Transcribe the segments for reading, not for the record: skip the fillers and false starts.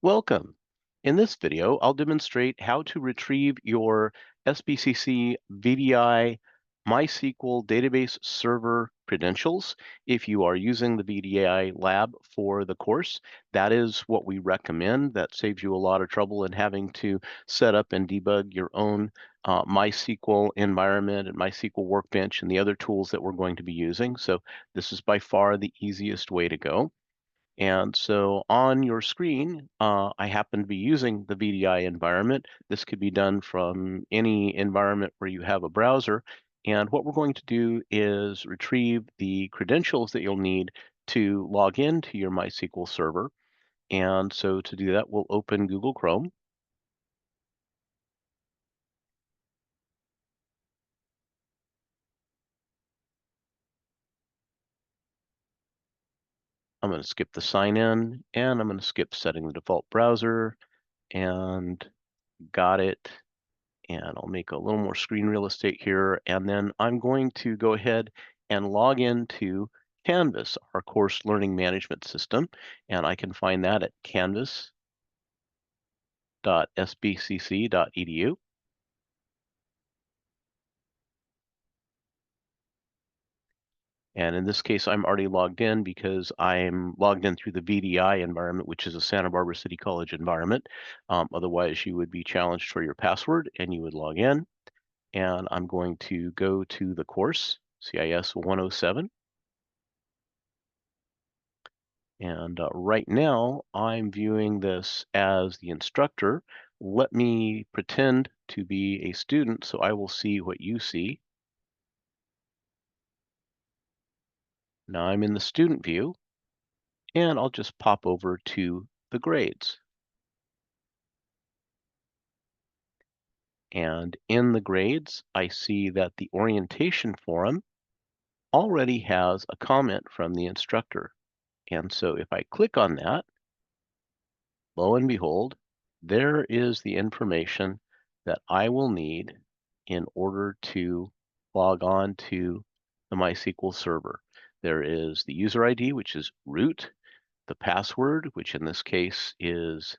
Welcome. In this video, I'll demonstrate how to retrieve your SBCC VDI MySQL database server credentials if you are using the VDI lab for the course. That is what we recommend. That saves you a lot of trouble in having to set up and debug your own MySQL environment and MySQL Workbench and the other tools that we're going to be using. So this is by far the easiest way to go. And so on your screen, I happen to be using the VDI environment. This could be done from any environment where you have a browser. And what we're going to do is retrieve the credentials that you'll need to log into your MySQL server. And so to do that, we'll open Google Chrome. I'm going to skip the sign in, and I'm going to skip setting the default browser, and got it. And I'll make a little more screen real estate here. And then I'm going to go ahead and log into Canvas, our course learning management system. And I can find that at canvas.sbcc.edu. And in this case, I'm already logged in because I'm logged in through the VDI environment, which is a Santa Barbara City College environment. Otherwise, you would be challenged for your password and you would log in. And I'm going to go to the course, CIS-107. And right now, I'm viewing this as the instructor. Let me pretend to be a student so I will see what you see. Now I'm in the student view, and I'll just pop over to the grades. And in the grades, I see that the orientation forum already has a comment from the instructor. And so if I click on that, lo and behold, there is the information that I will need in order to log on to the MySQL server. There is the user ID, which is root, the password, which in this case is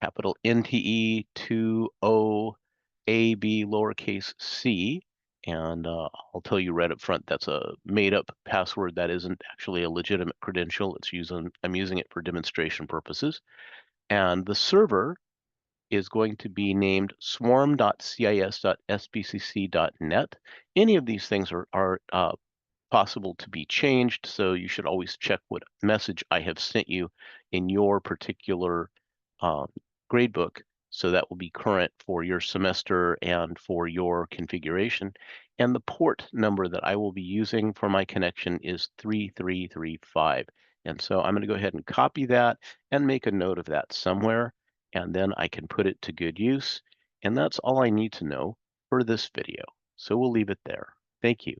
capital NTE20AB lowercase c. And I'll tell you right up front, that's a made-up password. That isn't actually a legitimate credential. I'm using it for demonstration purposes. And the server is going to be named swarm.cis.sbcc.net. Any of these things are possible to be changed, so you should always check what message I have sent you in your particular gradebook, so that will be current for your semester and for your configuration. And the port number that I will be using for my connection is 3335. And so I'm going to go ahead and copy that and make a note of that somewhere, and then I can put it to good use. And that's all I need to know for this video. So we'll leave it there. Thank you.